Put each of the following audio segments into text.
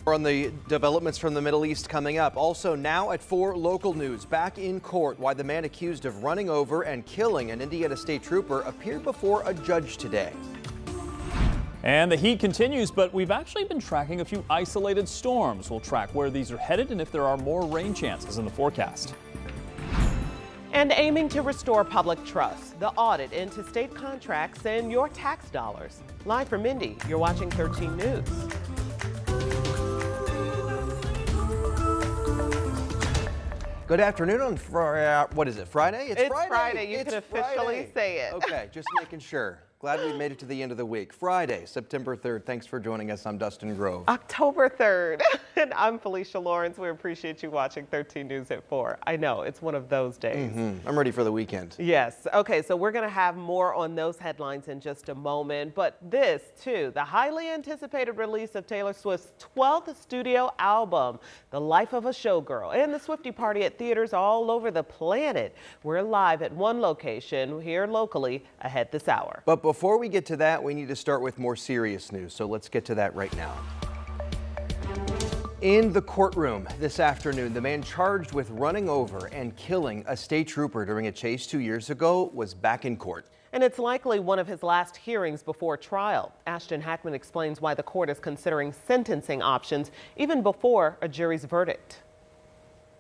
On the developments from the Middle East coming up. Also now at 4 local news, back in court, why the man accused of running over and killing an Indiana state trooper appeared before a judge today. And the heat continues, but we've actually been tracking a few isolated storms. We'll track where these are headed and if there are more rain chances in the forecast. And aiming to restore public trust, the audit into state contracts and your tax dollars. Live from Indy, you're watching 13 News. Good afternoon on what is it, Friday? It's Friday. You can officially say it. Okay, just making sure. Glad we made it to the end of the week. Friday, September 3rd. Thanks for joining us. I'm Dustin Grove. October 3rd. And I'm Felicia Lawrence. We appreciate you watching 13 News at 4. I know, it's one of those days. I'm ready for the weekend. Yes. Okay, so we're going to have more on those headlines in just a moment. But this, too, the highly anticipated release of Taylor Swift's 12th studio album, The Life of a Showgirl, and the Swiftie Party at theaters all over the planet. We're live at one location here locally ahead this hour. But before we get to that, we need to start with more serious news. So let's get to that right now. In the courtroom this afternoon, the man charged with running over and killing a state trooper during a chase 2 years ago was back in court. And it's likely one of his last hearings before trial. Ashton Hackman explains why the court is considering sentencing options even before a jury's verdict.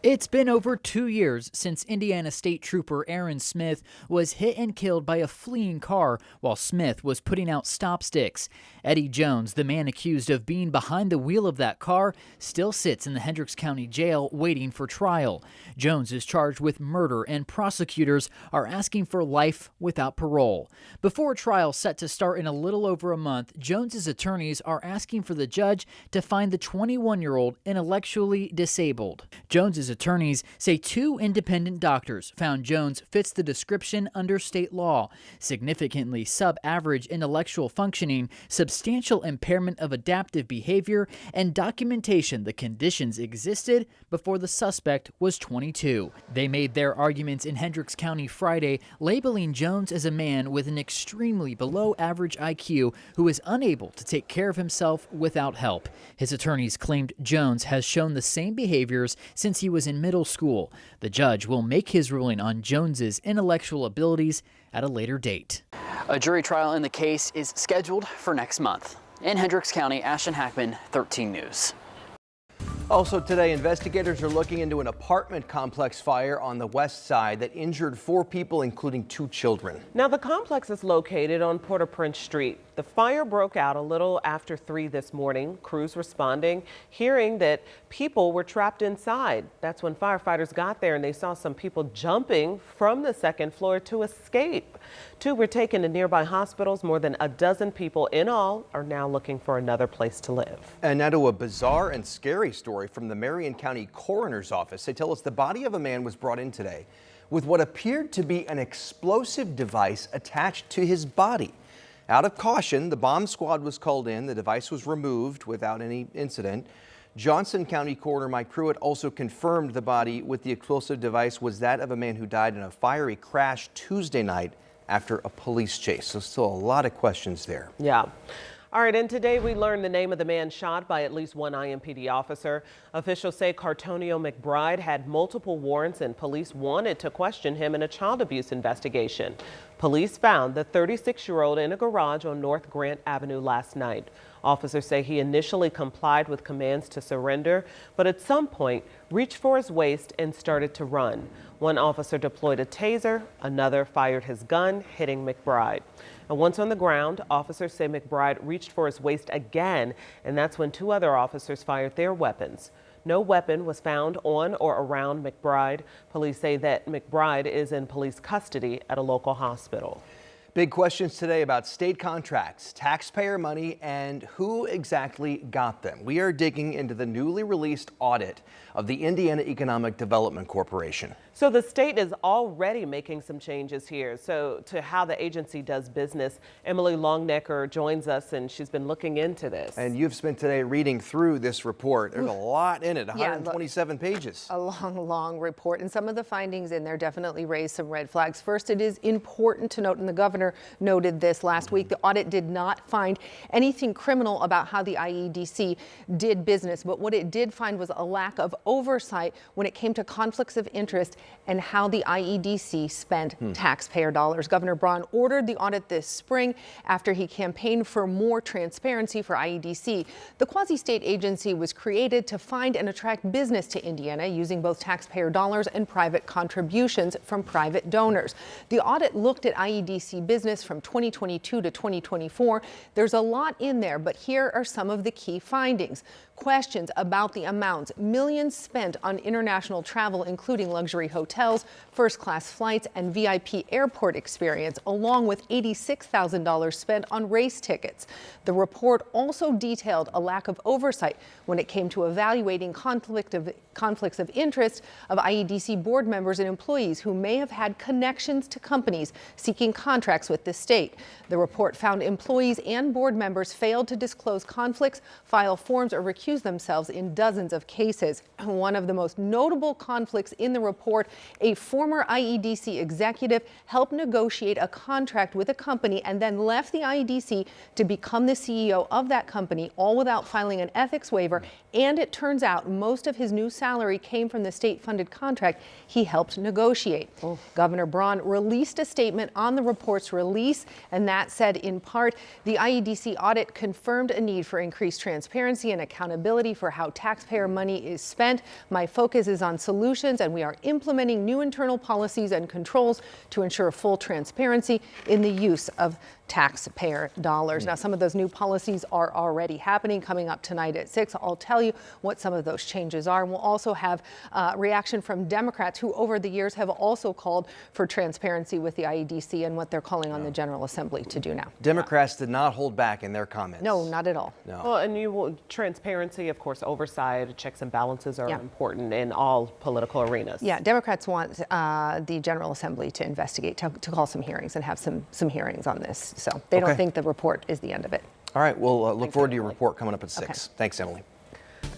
It's been over 2 years since Indiana State Trooper Aaron Smith was hit and killed by a fleeing car while Smith was putting out stop sticks. Eddie Jones, the man accused of being behind the wheel of that car, still sits in the Hendricks County Jail waiting for trial. Jones is charged with murder and prosecutors are asking for life without parole. Before trial set to start in a little over a month, Jones's attorneys are asking for the judge to find the 21-year-old intellectually disabled. Jones's attorneys say 2 independent doctors found Jones fits the description under state law: significantly sub-average intellectual functioning, substantial impairment of adaptive behavior, and documentation the conditions existed before the suspect was 22. They made their arguments in Hendricks County Friday, labeling Jones as a man with an extremely below-average IQ who is unable to take care of himself without help. His attorneys claimed Jones has shown the same behaviors since he was in middle school. The judge will make his ruling on Jones's intellectual abilities at a later date. A jury trial in the case is scheduled for next month. In Hendricks County, Ashton Hackman, 13 News. Also today, investigators are looking into an apartment complex fire on the west side that injured 4 people, including 2 children. Now, the complex is located on Port-au-Prince Street. The fire broke out a little after 3 this morning. Crews responding, hearing that people were trapped inside. That's when firefighters got there and they saw some people jumping from the 2nd floor to escape. 2 were taken to nearby hospitals. More than a dozen people in all are now looking for another place to live. And now to a bizarre and scary story from the Marion County Coroner's Office. They tell us the body of a man was brought in today with what appeared to be an explosive device attached to his body. Out of caution, the bomb squad was called in. The device was removed without any incident. Johnson County Coroner Mike Pruitt also confirmed the body with the explosive device was that of a man who died in a fiery crash Tuesday night after a police chase. So still a lot of questions there. Yeah. All right, and today we learned the name of the man shot by at least one IMPD officer. Officials say Cartonio McBride had multiple warrants and police wanted to question him in a child abuse investigation. Police found the 36-year-old in a garage on North Grant Avenue last night. Officers say he initially complied with commands to surrender, but at some point reached for his waist and started to run. One officer deployed a taser, another fired his gun, hitting McBride. And once on the ground, officers say McBride reached for his waist again, and that's when 2 other officers fired their weapons. No weapon was found on or around McBride. Police say that McBride is in police custody at a local hospital. Big questions today about state contracts, taxpayer money, and who exactly got them. We are digging into the newly released audit of the Indiana Economic Development Corporation. So the state is already making some changes here. So to how the agency does business, Emily Longnecker joins us and she's been looking into this. And you've spent today reading through this report. There's a lot in it, 127 pages. A long report. And some of the findings in there definitely raise some red flags. First, it is important to note, and the governor Governor noted this last week. The audit did not find anything criminal about how the IEDC did business, but what it did find was a lack of oversight when it came to conflicts of interest and how the IEDC spent taxpayer dollars. Governor Braun ordered the audit this spring after he campaigned for more transparency for IEDC. The quasi-state agency was created to find and attract business to Indiana using both taxpayer dollars and private contributions from private donors. The audit looked at IEDC business from 2022 to 2024. There's a lot in there, but here are some of the key findings. Questions about the amounts, millions spent on international travel, including luxury hotels, first-class flights, and VIP airport experience, along with $86,000 spent on race tickets. The report also detailed a lack of oversight when it came to evaluating conflicts of interest of IEDC board members and employees who may have had connections to companies seeking contracts with the state. The report found employees and board members failed to disclose conflicts, file forms, or recuse themselves in dozens of cases. One of the most notable conflicts in the report, a former IEDC executive helped negotiate a contract with a company and then left the IEDC to become the CEO of that company, all without filing an ethics waiver. And it turns out most of his new salary came from the state-funded contract he helped negotiate. Governor Braun released a statement on the report's release, and that said, in part, the IEDC audit confirmed a need for increased transparency and accountability for how taxpayer money is spent. My focus is on solutions, and we are implementing new internal policies and controls to ensure full transparency in the use of taxpayer dollars. Now, some of those new policies are already happening. Coming up tonight at 6, I'll tell you what some of those changes are. And we'll also have reaction from Democrats who over the years have also called for transparency with the IEDC and what they're calling on the General Assembly to do now. Democrats did not hold back in their comments. No, not at all. No. Well, and transparency, of course, oversight, checks and balances are important in all political arenas. Yeah, Democrats want the General Assembly to investigate, to call some hearings and have some hearings on this. So they don't think the report is the end of it. All right, we'll look forward to your report coming up at 6. Okay. Thanks, Emily.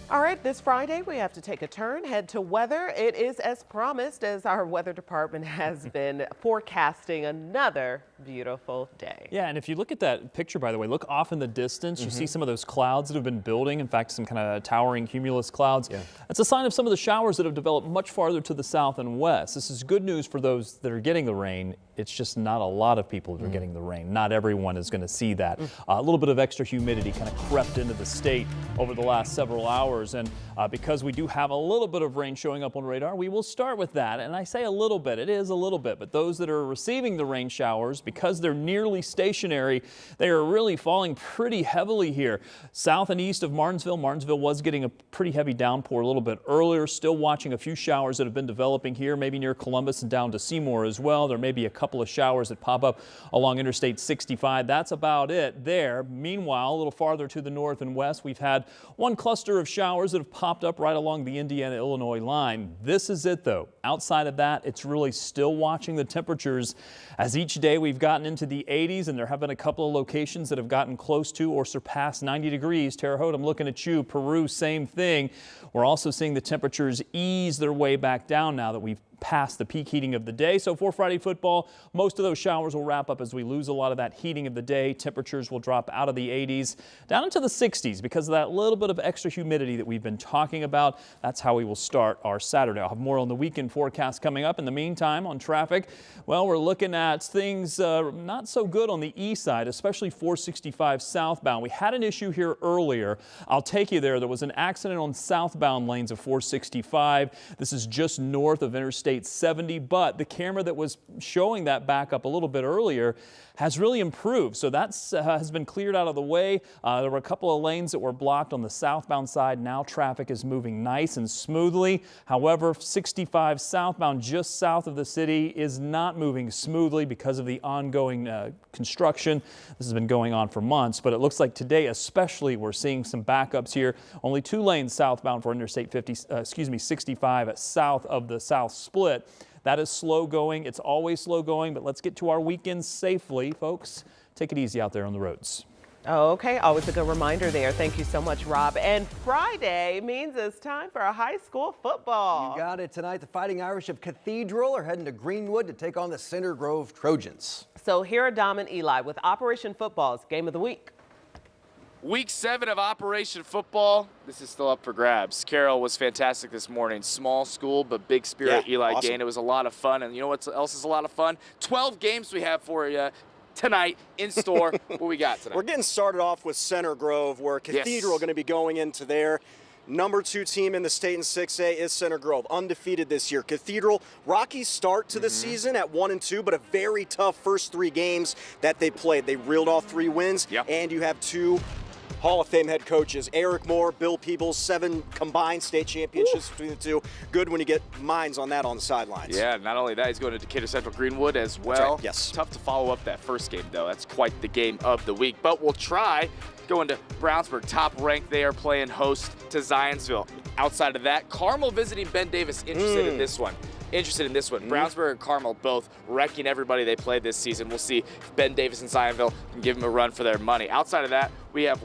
All right, this Friday we have to take a turn, head to weather. It is as promised, as our weather department has been forecasting another beautiful day. Yeah, and if you look at that picture, by the way, look off in the distance, you see some of those clouds that have been building, in fact, some kind of towering cumulus clouds. Yeah. That's a sign of some of the showers that have developed much farther to the south and west. This is good news for those that are getting the rain. It's just not a lot of people that are getting the rain. Not everyone is going to see that. A little bit of extra humidity kind of crept into the state over the last several hours. And because we do have a little bit of rain showing up on radar, we will start with that. And I say a little bit, it is a little bit, but those that are receiving the rain showers, because they're nearly stationary, they are really falling pretty heavily here. South and east of Martinsville. Martinsville was getting a pretty heavy downpour a little bit earlier. Still watching a few showers that have been developing here, maybe near Columbus and down to Seymour as well. There may be a couple of showers that pop up along Interstate 65. That's about it there. Meanwhile, a little farther to the north and west, we've had one cluster of showers that have popped up right along the Indiana-Illinois line. This is it, though. Outside of that, it's really still watching the temperatures as each day we've gotten into the 80s, and there have been a couple of locations that have gotten close to or surpassed 90 degrees. Terre Haute, I'm looking at you. Peru, same thing. We're also seeing the temperatures ease their way back down now that we've past the peak heating of the day. So for Friday football, most of those showers will wrap up as we lose a lot of that heating of the day. Temperatures will drop out of the 80s down into the 60s because of that little bit of extra humidity that we've been talking about. That's how we will start our Saturday. I'll have more on the weekend forecast coming up. In the meantime, on traffic, well, we're looking at things not so good on the east side, especially 465 southbound. We had an issue here earlier. I'll take you there. There was an accident on southbound lanes of 465. This is just north of Interstate 70, but the camera that was showing that back up a little bit earlier has really improved. So that has been cleared out of the way. There were a couple of lanes that were blocked on the southbound side. Now traffic is moving nice and smoothly. However, 65 southbound just south of the city is not moving smoothly because of the ongoing construction. This has been going on for months, but it looks like today especially we're seeing some backups here. Only 2 lanes southbound for Interstate 65 south of the south split. That is slow going. It's always slow going, but let's get to our weekend safely, folks. Take it easy out there on the roads. Okay, always a good reminder there. Thank you so much, Rob. And Friday means it's time for a high school football. You got it. Tonight, the Fighting Irish of Cathedral are heading to Greenwood to take on the Center Grove Trojans. So here are Dom and Eli with Operation Football's Game of the Week. Week 7 of Operation Football. This is still up for grabs. Carroll was fantastic this morning. Small school, but big spirit. Yeah, Eli awesome. Gain. It was a lot of fun. And you know what else is a lot of fun? 12 games we have for you tonight in store. What we got tonight? We're getting started off with Center Grove, where Cathedral going to be going into their number 2 team in the state in 6A is Center Grove, undefeated this year. Cathedral, rocky start to the season at 1-2, but a very tough first 3 games that they played. They reeled off 3 wins, and you have 2 Hall of Fame head coaches, Eric Moore, Bill Peebles, 7 combined state championships between the 2. Good when you get minds on that on the sidelines. Yeah, not only that, he's going to Decatur Central Greenwood as well. Right, yes. Tough to follow up that first game, though. That's quite the game of the week. But we'll try going to Brownsburg, top ranked. They are playing host to Zionsville. Outside of that, Carmel visiting Ben Davis. Interested in this one. Brownsburg and Carmel both wrecking everybody they played this season. We'll see if Ben Davis and Zionville can give them a run for their money. Outside of that, we have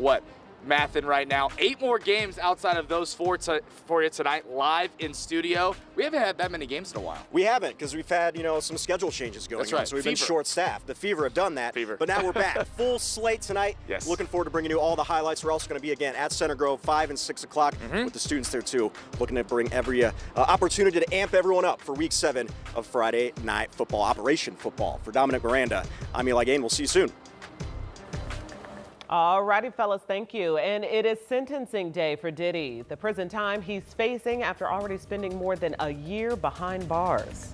mathing right now. 8 more games outside of those 4 for you tonight, live in studio. We haven't had that many games in a while. We haven't, because we've had, some schedule changes going on. So we've been short-staffed. The Fever have done that. But now we're back. Full slate tonight. Yes. Looking forward to bringing you all the highlights. We're also going to be, again, at Center Grove, 5 and 6 o'clock with the students there, too. Looking to bring every opportunity to amp everyone up for Week 7 of Friday Night Football, Operation Football. For Dominic Miranda, I'm Eli Gain. We'll see you soon. All righty, fellas, thank you. And it is sentencing day for Diddy, the prison time he's facing after already spending more than a year behind bars.